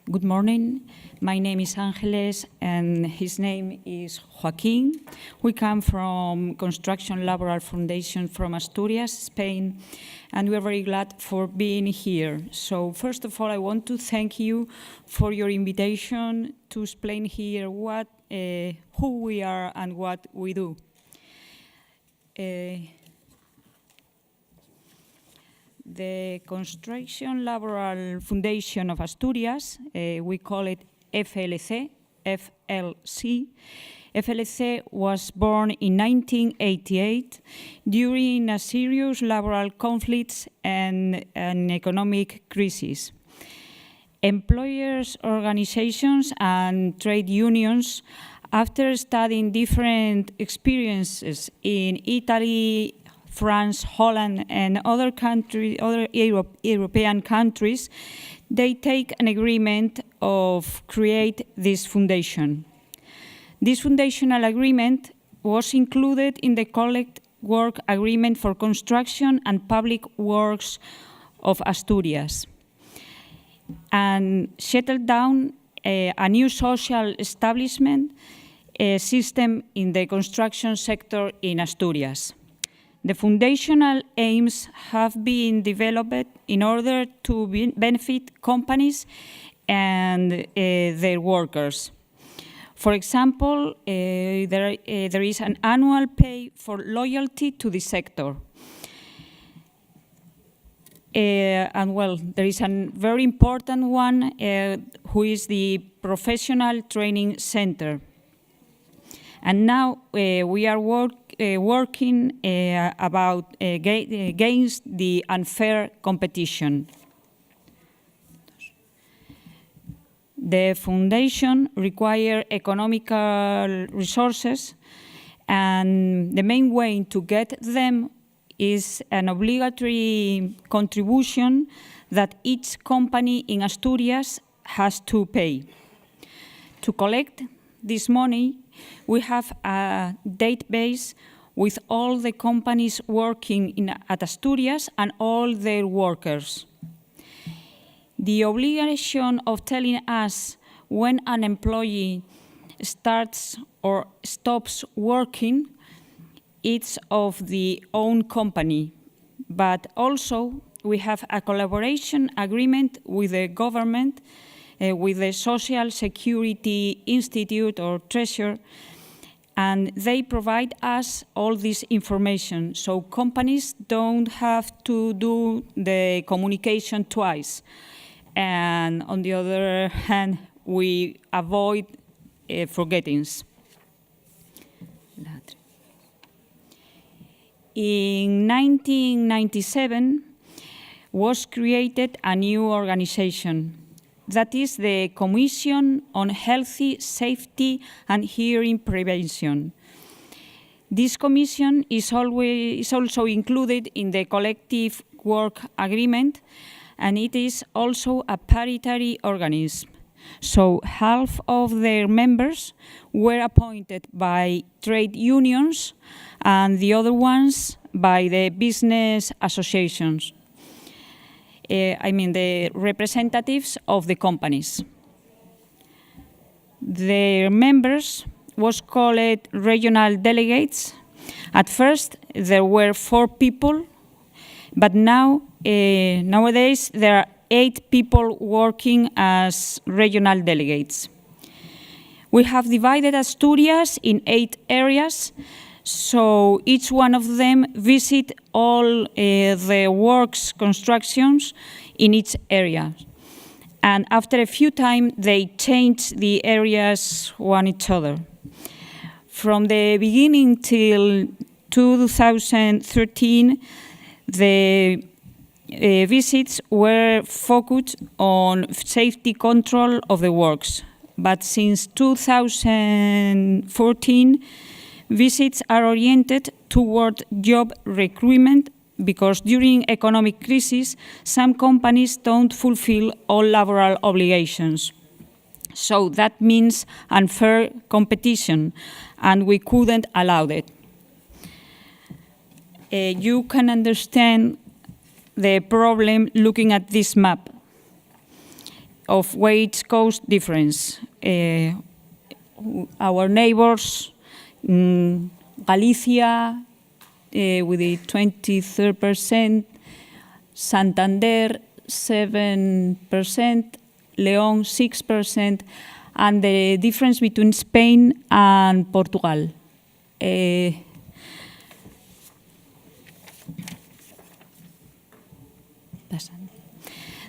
Good morning. My name is Ángeles, and his name is Joaquín. We come from Construction Laboral Foundation from Asturias, Spain, and we are very glad for being here. So first of all, I want to thank you for your invitation to explain here who we are and what we do. The Construction Laboral Foundation of Asturias, we call it FLC. FLC was born in 1988 during a serious laboral conflicts and an economic crisis. Employers' organizations and trade unions, after studying different experiences in Italy, France, Holland, and other European countries, they take an agreement of create this foundation. This foundational agreement was included in the collective work agreement for construction and public works of Asturias, and settled down a new social establishment system in the construction sector in Asturias. The foundational aims have been developed in order to benefit companies and their workers. For example, there is an annual pay for loyalty to the sector. And well, there is a very important one, who is the Professional Training Center. And now we are working against the unfair competition. The foundation requires economical resources, and the main way to get them is an obligatory contribution that each company in Asturias has to pay. To collect this money, we have a database with all the companies working at Asturias and all their workers. The obligation of telling us when an employee starts or stops working, it's of the own company, but also we have a collaboration agreement with the government, with the Social Security Institute or Treasury, and they provide us all this information, so companies don't have to do the communication twice. And on the other hand, we avoid forgettings. In 1997 was created a new organization, that is the Commission on Healthy, Safety and Hearing Prevention. This commission is also included in the collective work agreement, and it is also a paritari organism. So half of their members were appointed by trade unions and the other ones by the business associations. I mean the representatives of the companies. Their members was called regional delegates. At first there were 4 people, but nowadays there are 8 people working as regional delegates. We have divided Asturias in 8 areas, so each one of them visit all the works, constructions in each area. And after a few times, they change the areas one each other. From the beginning till 2013, the visits were focused on safety control of the works. But since 2014, visits are oriented toward job recruitment, because during economic crisis, some companies don't fulfill all laboral obligations. So that means unfair competition, and we couldn't allow it. You can understand the problem looking at this map. of wage cost difference. Our neighbors, Galicia, with the 23%, Santander 7%, León 6%, and the difference between Spain and Portugal.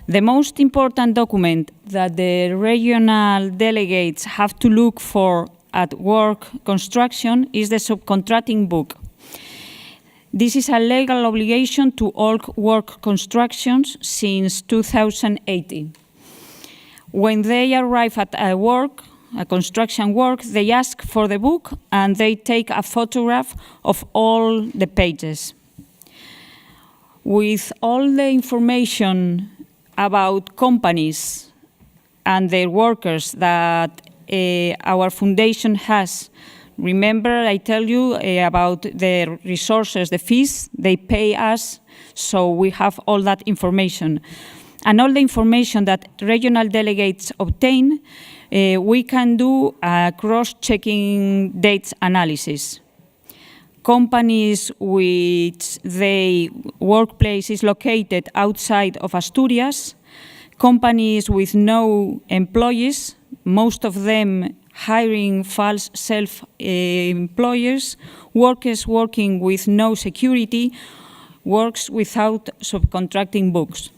The most important document that the regional delegates have to look for at work construction is the subcontracting book. This is a legal obligation to all work constructions since 2018. When they arrive at a construction work, they ask for the book and they take a photograph of all the pages. With all the information about companies and their workers that our foundation has. Remember, I tell you about the resources, the fees they pay us, so we have all that information. And all the information that regional delegates obtain, we can do a cross-checking dates analysis. Companies which their workplace is located outside of Asturias, companies with no employees, most of them hiring false self-employers, workers working with no security, works without subcontracting books.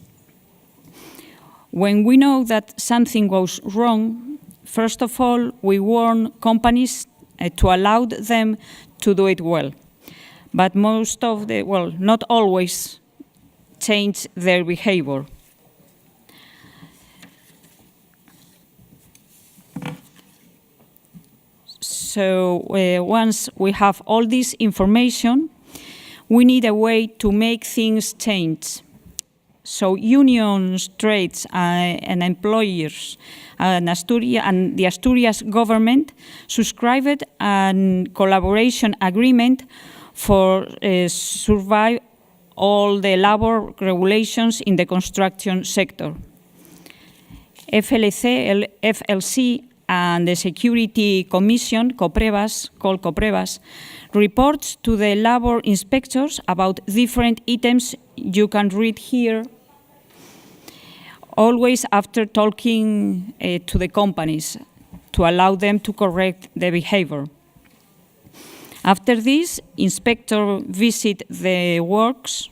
When we know that something goes wrong, first of all, we warn companies to allow them to do it well. But most of the, well, not always, change their behavior. So once we have all this information, we need a way to make things change. So unions, trades, and employers, and the Asturias government subscribed a collaboration agreement for survive all the labor regulations in the construction sector. FLC, and the Security Commission, called COPREVAS, reports to the labor inspectors about different items you can read here, always after talking to the companies to allow them to correct the behavior. After this, inspectors visit the works,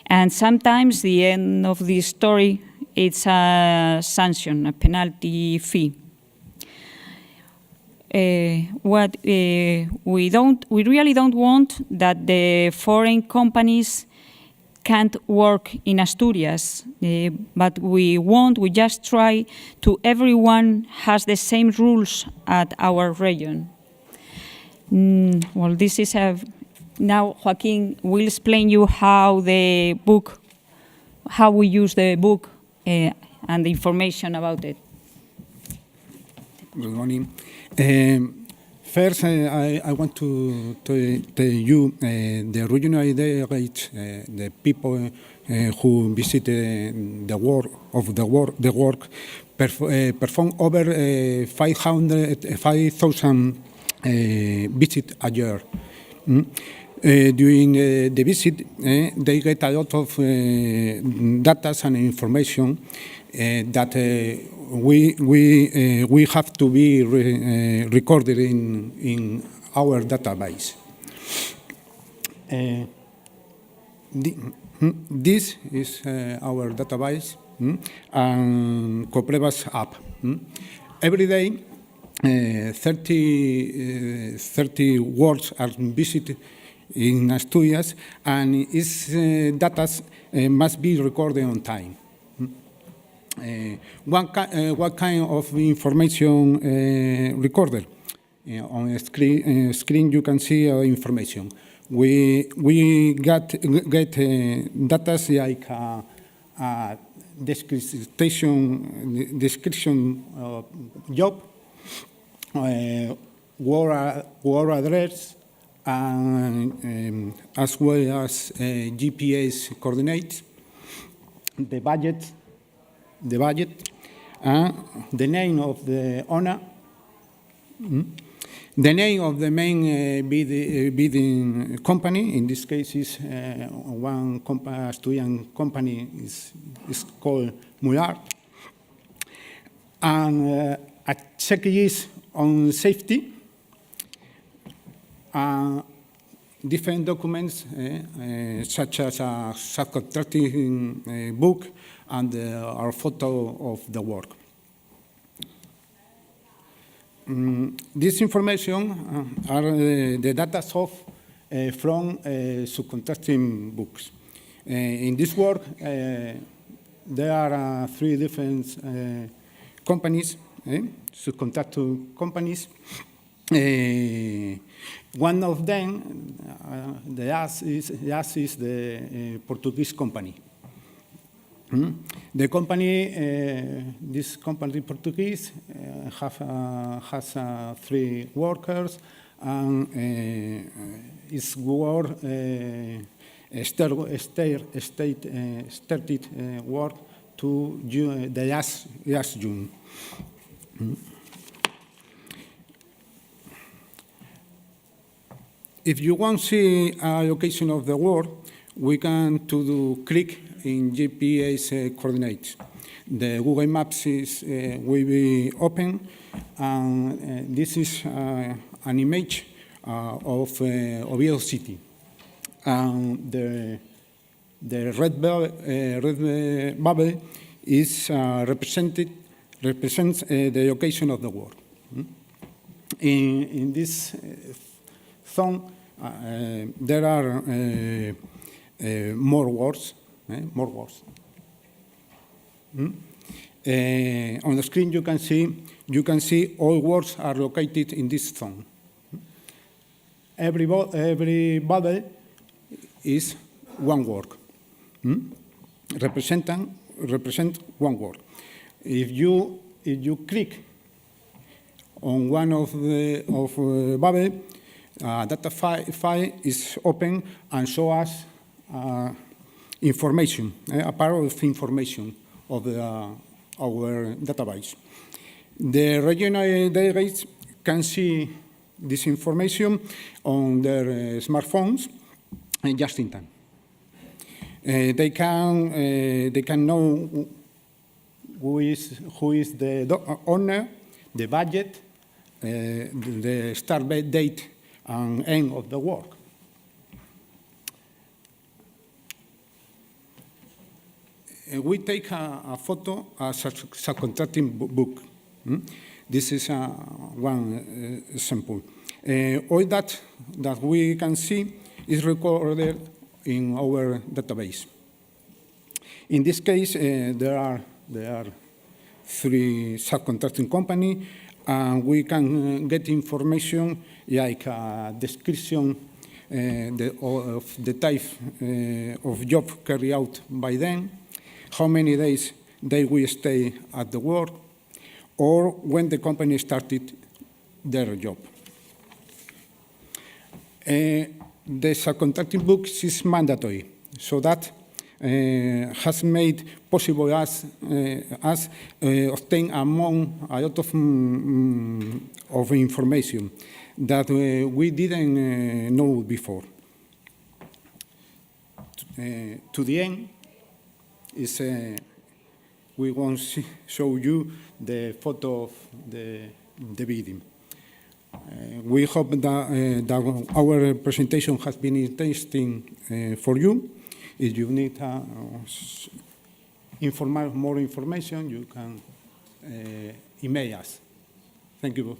and sometimes the end of the story, it's a sanction, a penalty fee. We really don't want that the foreign companies can't work in Asturias, but we just try to everyone has the same rules at our region. Well, this is now Joaquin will explain you how we use the book and the information about it. Good morning. First, I want to tell you the regional delegates, the people who visit the work, perform over 5,000 visits a year. During the visit, they get a lot of data and information that we have to be recorded in our database. This is our database and COPREVAS app. Every day, 30 works are visited in Asturias, and its data must be recorded on time. What kind of information recorded? On screen you can see information. We get data like a description of job, work address, and as well as GPS coordinates, the budget, The name of the owner, the name of the main bidding company, in this case is one Asturian company is called Mular, and a checklist on safety, different documents such as a subcontracting book and our photo of the work. This information are the data from subcontracting books. In this work, there are three different companies, subcontractor companies. One of them, the AS is the Portuguese company. The company, this company Portuguese, has 3 workers and its work started work to June, the last June. If you want to see a location of the work, we can click in GPS coordinates. The Google Maps will be open, and this is an image of Oviedo City. The red bubble is represents the location of the work. In this zone, there are more words. On the screen, you can see all words are located in this zone. Every bubble is one work. Represent one work. If you click on one of the bubble, data file is open and show us information, a part of information of our database. The regional delegates can see this information on their smartphones just in time. They can know who is the owner, the budget, the start date and end of the work. We take a photo as a subcontracting book. This is one example. All that we can see is recorded in our database. In this case, there are 3 subcontracting companies, and we can get information like a description of the type of job carried out by them, how many days they will stay at the work, or when the company started their job. The subcontracting book is mandatory, so that has made possible us obtain a lot of information that we didn't know before. To the end, we want to show you the photo of the bidding. We hope that our presentation has been interesting for you. If you need more information, you can email us. Thank you.